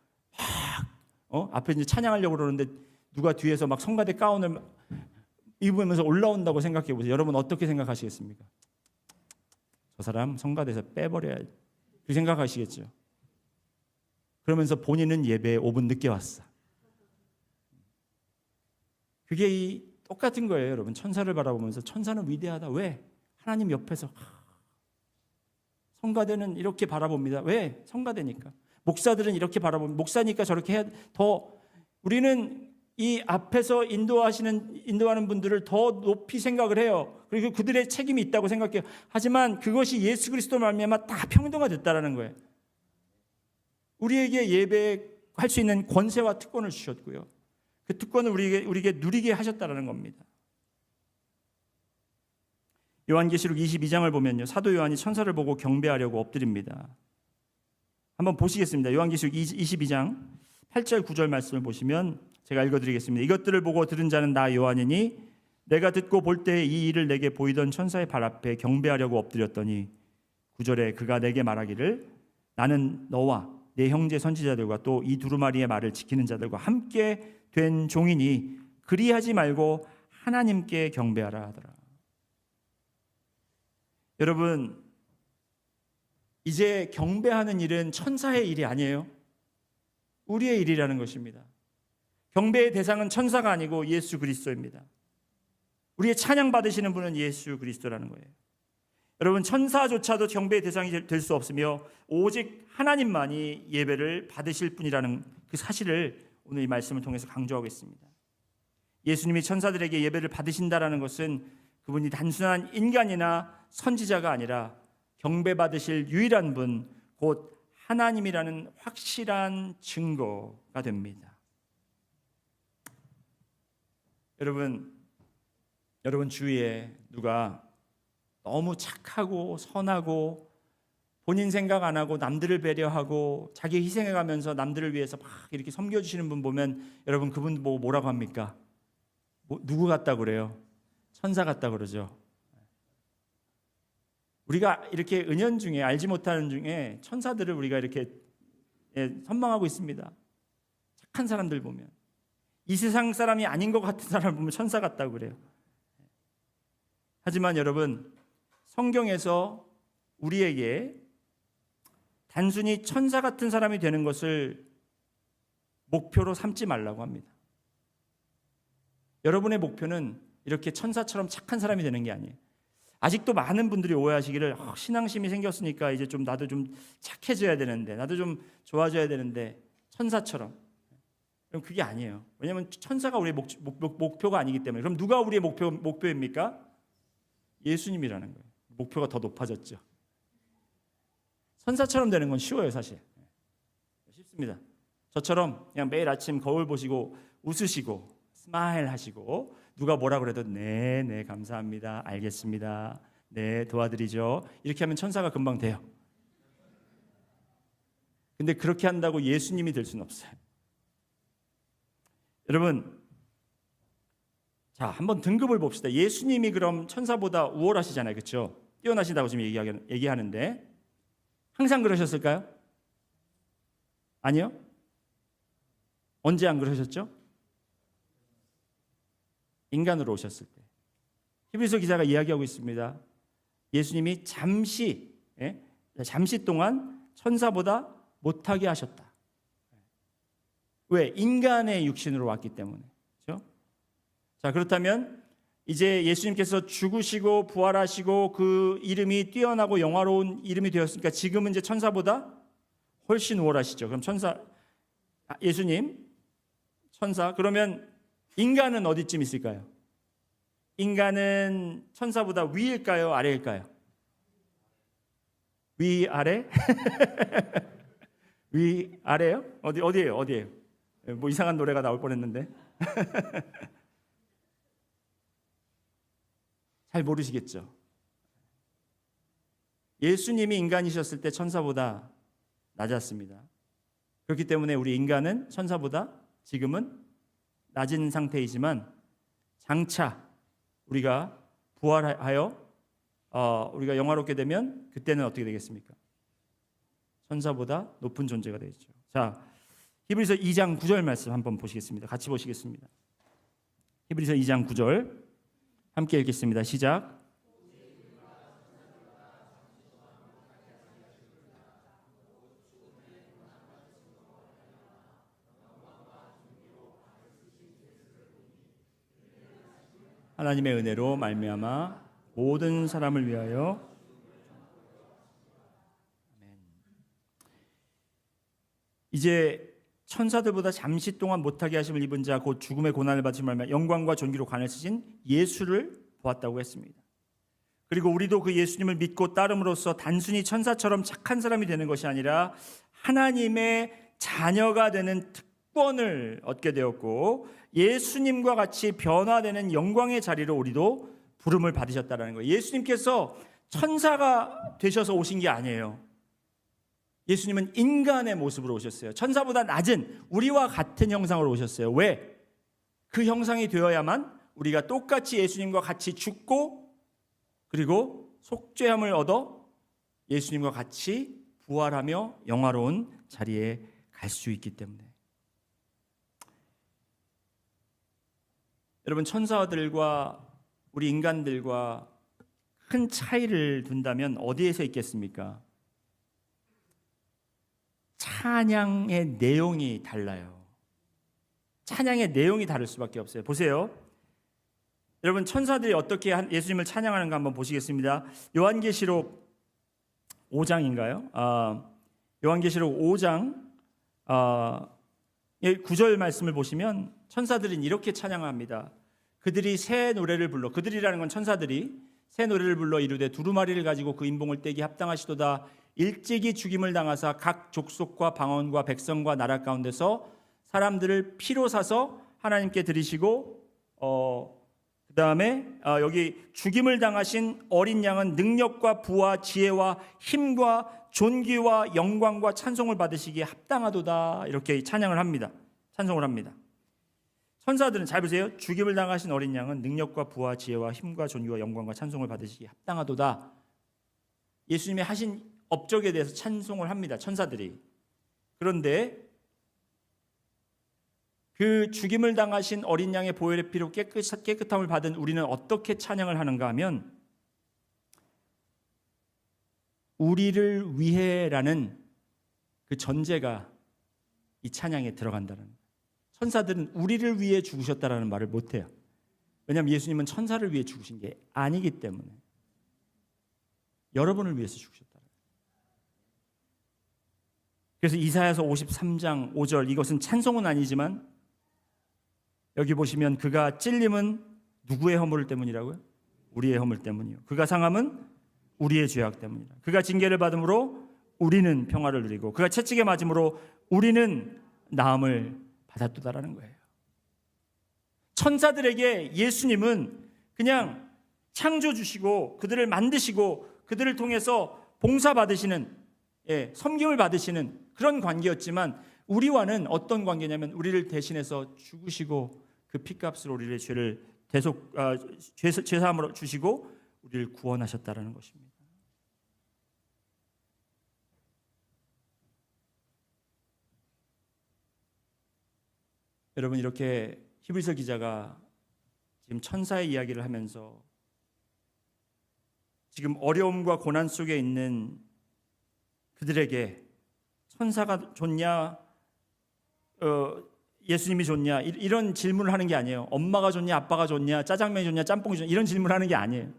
막 앞에 이제 찬양하려고 그러는데 누가 뒤에서 막 성가대 가운을 입으면서 올라온다고 생각해 보세요. 여러분 어떻게 생각하시겠습니까? 저 사람 성가대에서 빼버려야지. 그 생각하시겠죠. 그러면서 본인은 예배에 5분 늦게 왔어. 그게 이 똑같은 거예요, 여러분. 천사를 바라보면서 천사는 위대하다. 왜? 하나님 옆에서 성가대는 이렇게 바라봅니다. 왜? 성가대니까. 목사들은 이렇게 바라봅니다. 목사니까 저렇게 해야 더 우리는 이 앞에서 인도하는 분들을 더 높이 생각을 해요. 그리고 그들의 책임이 있다고 생각해요. 하지만 그것이 예수 그리스도로 말미암아 다 평등화됐다라는 거예요. 우리에게 예배할 수 있는 권세와 특권을 주셨고요. 그 특권을 우리에게 누리게 하셨다라는 겁니다. 요한계시록 22장을 보면요. 사도 요한이 천사를 보고 경배하려고 엎드립니다. 한번 보시겠습니다. 요한계시록 22장 8절 9절 말씀을 보시면 제가 읽어드리겠습니다. 이것들을 보고 들은 자는 나 요한이니 내가 듣고 볼 때 이 일을 내게 보이던 천사의 발 앞에 경배하려고 엎드렸더니 9절에 그가 내게 말하기를 나는 너와 내 형제 선지자들과 또 이 두루마리의 말을 지키는 자들과 함께 된 종이니 그리하지 말고 하나님께 경배하라 하더라. 여러분 이제 경배하는 일은 천사의 일이 아니에요. 우리의 일이라는 것입니다. 경배의 대상은 천사가 아니고 예수 그리스도입니다. 우리의 찬양 받으시는 분은 예수 그리스도라는 거예요. 여러분 천사조차도 경배의 대상이 될 수 없으며 오직 하나님만이 예배를 받으실 분이라는 그 사실을 오늘 이 말씀을 통해서 강조하고 있습니다. 예수님이 천사들에게 예배를 받으신다라는 것은 그분이 단순한 인간이나 선지자가 아니라 경배받으실 유일한 분, 곧 하나님이라는 확실한 증거가 됩니다. 여러분 주위에 누가 너무 착하고 선하고 본인 생각 안 하고 남들을 배려하고 자기 희생해가면서 남들을 위해서 막 이렇게 섬겨주시는 분 보면 여러분 그분 보고 뭐라고 합니까? 누구 같다 그래요? 천사 같다 그러죠. 우리가 이렇게 은연중에 알지 못하는 중에 천사들을 우리가 이렇게 선망하고 있습니다. 착한 사람들 보면 이 세상 사람이 아닌 것 같은 사람을 보면 천사 같다고 그래요. 하지만 여러분 성경에서 우리에게 단순히 천사 같은 사람이 되는 것을 목표로 삼지 말라고 합니다. 여러분의 목표는 이렇게 천사처럼 착한 사람이 되는 게 아니에요. 아직도 많은 분들이 오해하시기를 신앙심이 생겼으니까 이제 좀 나도 좀 착해져야 되는데 나도 좀 좋아져야 되는데 천사처럼. 그럼 그게 아니에요. 왜냐하면 천사가 우리의 목표가 아니기 때문에. 그럼 누가 우리의 목표입니까? 예수님이라는 거예요. 목표가 더 높아졌죠. 천사처럼 되는 건 쉬워요, 사실. 쉽습니다. 저처럼 그냥 매일 아침 거울 보시고 웃으시고 스마일 하시고 누가 뭐라 그래도 네, 감사합니다. 알겠습니다. 네, 도와드리죠. 이렇게 하면 천사가 금방 돼요. 근데 그렇게 한다고 예수님이 될 수는 없어요. 여러분, 자, 한번 등급을 봅시다. 예수님이 그럼 천사보다 우월하시잖아요. 그렇죠? 뛰어나시다고 지금 얘기하는데 항상 그러셨을까요? 아니요. 언제 안 그러셨죠? 인간으로 오셨을 때. 히브리서 기자가 이야기하고 있습니다. 예수님이 잠시 동안 천사보다 못하게 하셨다. 왜? 인간의 육신으로 왔기 때문에. 그렇죠? 자, 그렇다면 이제 예수님께서 죽으시고 부활하시고 그 이름이 뛰어나고 영화로운 이름이 되었으니까 지금은 이제 천사보다 훨씬 우월하시죠. 그럼 예수님 천사, 그러면 인간은 어디쯤 있을까요? 인간은 천사보다 위일까요? 아래일까요? 위 아래? 위 아래요? 어디예요? 뭐 이상한 노래가 나올 뻔했는데. 잘 모르시겠죠? 예수님이 인간이셨을 때 천사보다 낮았습니다. 그렇기 때문에 우리 인간은 천사보다 지금은 낮은 상태이지만 장차 우리가 부활하여 우리가 영화롭게 되면 그때는 어떻게 되겠습니까? 천사보다 높은 존재가 되겠죠. 자, 히브리서 2장 9절 말씀 한번 보시겠습니다. 같이 보시겠습니다. 히브리서 2장 9절 함께 읽겠습니다. 시작. 하나님의 은혜로 말미암아 모든 사람을 위하여. 아멘. 이제 천사들보다 잠시 동안 못하게 하심을 입은 자 곧 죽음의 고난을 받으신 말미암아 영광과 존귀로 관을 쓰신 예수를 보았다고 했습니다. 그리고 우리도 그 예수님을 믿고 따름으로써 단순히 천사처럼 착한 사람이 되는 것이 아니라 하나님의 자녀가 되는 특권을 얻게 되었고 예수님과 같이 변화되는 영광의 자리로 우리도 부름을 받으셨다는 거예요. 예수님께서 천사가 되셔서 오신 게 아니에요. 예수님은 인간의 모습으로 오셨어요. 천사보다 낮은 우리와 같은 형상으로 오셨어요. 왜? 그 형상이 되어야만 우리가 똑같이 예수님과 같이 죽고 그리고 속죄함을 얻어 예수님과 같이 부활하며 영화로운 자리에 갈 수 있기 때문에. 여러분, 천사들과 우리 인간들과 큰 차이를 둔다면 어디에서 있겠습니까? 찬양의 내용이 달라요. 찬양의 내용이 다를 수밖에 없어요. 보세요. 여러분, 천사들이 어떻게 예수님을 찬양하는가 한번 보시겠습니다. 요한계시록 5장인가요? 요한계시록 5장 9절 말씀을 보시면 천사들은 이렇게 찬양합니다. 그들이 새 노래를 불러, 그들이라는 건 천사들이 새 노래를 불러 이르되 두루마리를 가지고 그 인봉을 떼기 합당하시도다. 일찍이 죽임을 당하사 각 족속과 방언과 백성과 나라 가운데서 사람들을 피로 사서 하나님께 드리시고 그 다음에 여기 죽임을 당하신 어린 양은 능력과 부와 지혜와 힘과 존귀와 영광과 찬송을 받으시기에 합당하도다. 이렇게 찬양을 합니다. 찬송을 합니다. 천사들은 잘 보세요. 죽임을 당하신 어린 양은 능력과 부와 지혜와 힘과 존귀와 영광과 찬송을 받으시기에 합당하도다. 예수님이 하신 업적에 대해서 찬송을 합니다. 천사들이. 그런데 그 죽임을 당하신 어린 양의 보혈의 피로 깨끗함을 받은 우리는 어떻게 찬양을 하는가 하면 우리를 위해라는 그 전제가 이 찬양에 들어간다는 거예요. 천사들은 우리를 위해 죽으셨다라는 말을 못해요. 왜냐하면 예수님은 천사를 위해 죽으신 게 아니기 때문에 여러분을 위해서 죽으셨다. 그래서 이사야서 53장 5절 이것은 찬송은 아니지만 여기 보시면 그가 찔림은 누구의 허물 때문이라고요? 우리의 허물 때문이요. 그가 상함은 우리의 죄악 때문이라. 그가 징계를 받음으로 우리는 평화를 누리고 그가 채찍에 맞음으로 우리는 나음을 받았도다라는 거예요. 천사들에게 예수님은 그냥 창조주시고 그들을 만드시고 그들을 통해서 봉사받으시는 섬김을 받으시는 그런 관계였지만 우리와는 어떤 관계냐면 우리를 대신해서 죽으시고 그 피값으로 우리의 죄를 죄사함으로 주시고 우리를 구원하셨다라는 것입니다. 여러분, 이렇게 히브리서 기자가 지금 천사의 이야기를 하면서 지금 어려움과 고난 속에 있는 그들에게 천사가 좋냐, 예수님이 좋냐 이런 질문을 하는 게 아니에요. 엄마가 좋냐, 아빠가 좋냐, 짜장면이 좋냐, 짬뽕이 좋냐 이런 질문을 하는 게 아니에요.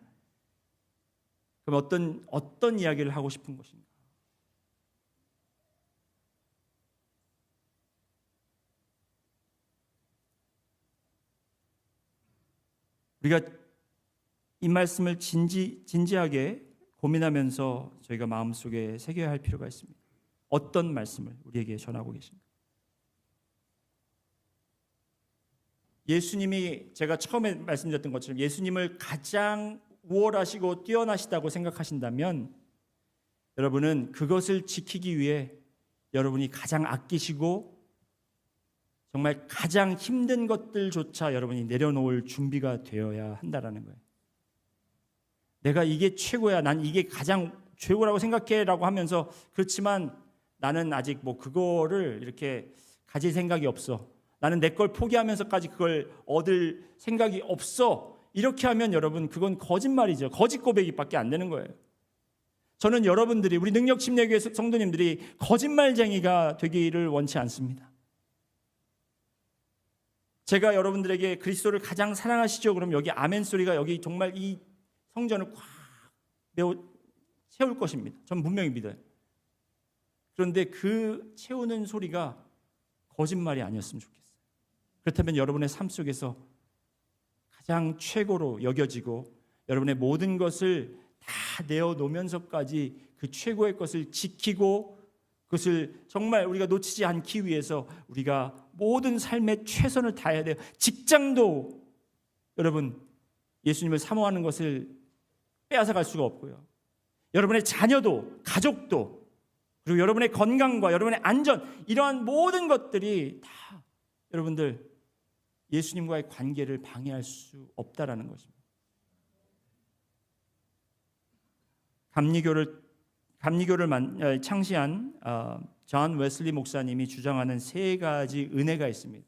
그럼 어떤 이야기를 하고 싶은 것인가? 우리가 이 말씀을 진지하게 고민하면서 저희가 마음속에 새겨야 할 필요가 있습니다. 어떤 말씀을 우리에게 전하고 계십니까? 예수님이, 제가 처음에 말씀드렸던 것처럼 예수님을 가장 우월하시고 뛰어나시다고 생각하신다면 여러분은 그것을 지키기 위해 여러분이 가장 아끼시고 정말 가장 힘든 것들조차 여러분이 내려놓을 준비가 되어야 한다라는 거예요. 내가 이게 최고야, 난 이게 가장 최고라고 생각해라고 하면서, 그렇지만 나는 아직 뭐 그거를 이렇게 가질 생각이 없어, 나는 내 걸 포기하면서까지 그걸 얻을 생각이 없어, 이렇게 하면 여러분 그건 거짓말이죠. 거짓 고백이밖에 안 되는 거예요. 저는 여러분들이, 우리 능력침례교회 성도님들이 거짓말쟁이가 되기를 원치 않습니다. 제가 여러분들에게 그리스도를 가장 사랑하시죠? 그럼 여기 아멘 소리가 여기 정말 이 성전을 꽉 채울 것입니다. 전 분명히 믿어요. 그런데 그 채우는 소리가 거짓말이 아니었으면 좋겠어요. 그렇다면 여러분의 삶 속에서 가장 최고로 여겨지고 여러분의 모든 것을 다 내어놓으면서까지 그 최고의 것을 지키고 그것을 정말 우리가 놓치지 않기 위해서 우리가 모든 삶의 최선을 다해야 돼요. 직장도 여러분 예수님을 사모하는 것을 빼앗아갈 수가 없고요. 여러분의 자녀도, 가족도, 그리고 여러분의 건강과 여러분의 안전, 이러한 모든 것들이 다 여러분들 예수님과의 관계를 방해할 수 없다라는 것입니다. 감리교를 창시한 존 웨슬리 목사님이 주장하는 세 가지 은혜가 있습니다.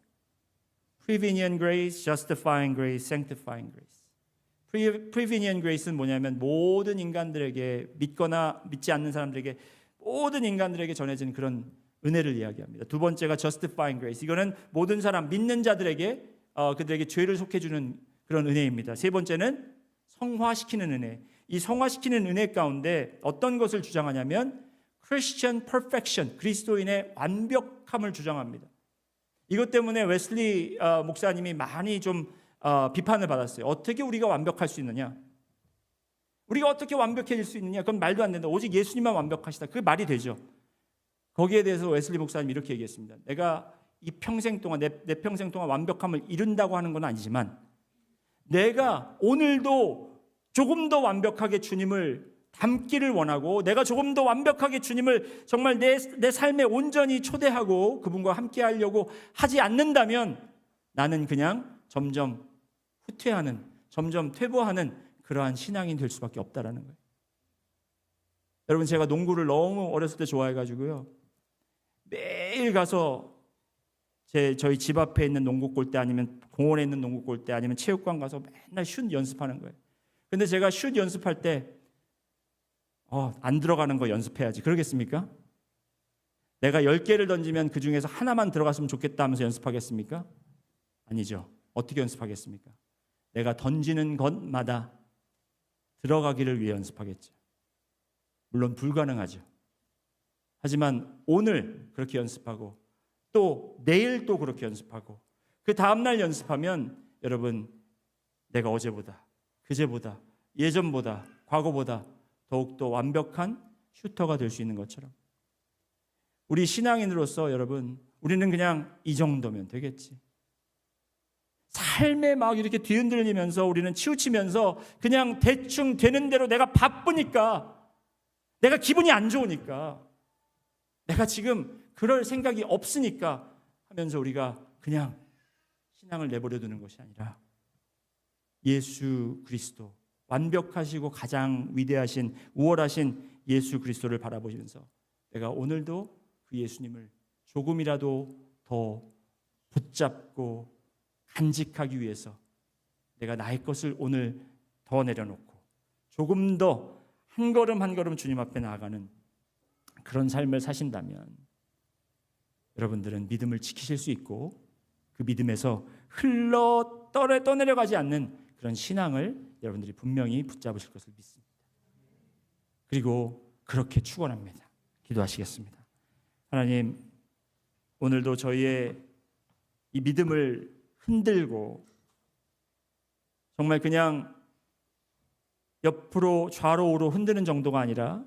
Prevenient grace, justifying grace, sanctifying grace. Prevenient grace는 뭐냐면 모든 인간들에게, 믿거나 믿지 않는 사람들에게, 모든 인간들에게 전해진 그런 은혜를 이야기합니다. 두 번째가 justifying grace. 이거는 모든 사람, 믿는 자들에게 그들에게 죄를 속해주는 그런 은혜입니다. 세 번째는 성화시키는 은혜. 이 성화시키는 은혜 가운데 어떤 것을 주장하냐면 Christian perfection, 그리스도인의 완벽함을 주장합니다. 이것 때문에 웨슬리 목사님이 많이 좀 비판을 받았어요. 어떻게 우리가 완벽할 수 있느냐? 우리가 어떻게 완벽해질 수 있느냐? 그건 말도 안 된다. 오직 예수님만 완벽하시다. 그게 말이 되죠. 거기에 대해서 웨슬리 목사님이 이렇게 얘기했습니다. 내가 이 평생 동안, 내 평생 동안 완벽함을 이룬다고 하는 건 아니지만 내가 오늘도 조금 더 완벽하게 주님을 닮기를 원하고, 내가 조금 더 완벽하게 주님을 정말 내 삶에 온전히 초대하고 그분과 함께 하려고 하지 않는다면 나는 그냥 점점 후퇴하는, 점점 퇴보하는 그러한 신앙인 될 수밖에 없다라는 거예요. 여러분, 제가 농구를 너무 어렸을 때 좋아해가지고요, 매일 가서 저희 집 앞에 있는 농구 골대, 아니면 공원에 있는 농구 골대, 아니면 체육관 가서 맨날 슛 연습하는 거예요. 근데 제가 슛 연습할 때 안 들어가는 거 연습해야지, 그러겠습니까? 내가 10개를 던지면 그 중에서 하나만 들어갔으면 좋겠다 하면서 연습하겠습니까? 아니죠. 어떻게 연습하겠습니까? 내가 던지는 것마다 들어가기를 위해 연습하겠죠. 물론 불가능하죠. 하지만 오늘 그렇게 연습하고 또 내일 또 그렇게 연습하고 그 다음날 연습하면 여러분, 내가 어제보다, 그제보다, 예전보다, 과거보다 더욱더 완벽한 슈터가 될 수 있는 것처럼, 우리 신앙인으로서 여러분, 우리는 그냥 이 정도면 되겠지, 삶에 막 이렇게 뒤흔들리면서 우리는 치우치면서 그냥 대충 되는 대로, 내가 바쁘니까, 내가 기분이 안 좋으니까, 내가 지금 그럴 생각이 없으니까 하면서 우리가 그냥 신앙을 내버려 두는 것이 아니라 예수 그리스도, 완벽하시고 가장 위대하신, 우월하신 예수 그리스도를 바라보면서 내가 오늘도 그 예수님을 조금이라도 더 붙잡고 간직하기 위해서 내가 나의 것을 오늘 더 내려놓고 조금 더 한 걸음 한 걸음 주님 앞에 나아가는 그런 삶을 사신다면 여러분들은 믿음을 지키실 수 있고 그 믿음에서 떠내려가지 않는 그런 신앙을 여러분들이 분명히 붙잡으실 것을 믿습니다. 그리고 그렇게 축원합니다. 기도하시겠습니다. 하나님, 오늘도 저희의 이 믿음을 흔들고 정말 그냥 옆으로 좌로 우로 흔드는 정도가 아니라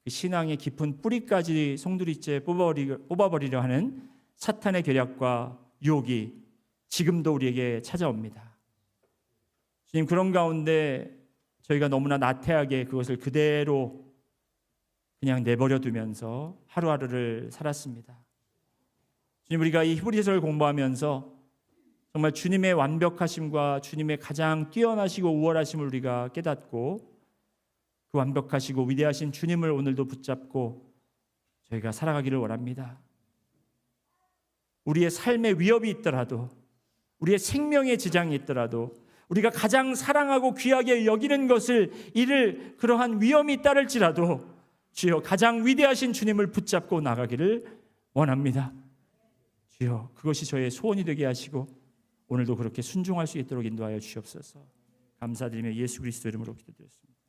그 신앙의 깊은 뿌리까지 송두리째 뽑아버리려 하는 사탄의 계략과 유혹이 지금도 우리에게 찾아옵니다. 주님, 그런 가운데 저희가 너무나 나태하게 그것을 그대로 그냥 내버려 두면서 하루하루를 살았습니다. 주님, 우리가 이 히브리서를 공부하면서 정말 주님의 완벽하심과 주님의 가장 뛰어나시고 우월하심을 우리가 깨닫고 그 완벽하시고 위대하신 주님을 오늘도 붙잡고 저희가 살아가기를 원합니다. 우리의 삶에 위협이 있더라도, 우리의 생명에 지장이 있더라도, 우리가 가장 사랑하고 귀하게 여기는 것을 잃을 그러한 위험이 따를지라도 주여 가장 위대하신 주님을 붙잡고 나가기를 원합니다. 주여, 그것이 저의 소원이 되게 하시고 오늘도 그렇게 순종할 수 있도록 인도하여 주시옵소서. 감사드리며 예수 그리스도 이름으로 기도드렸습니다.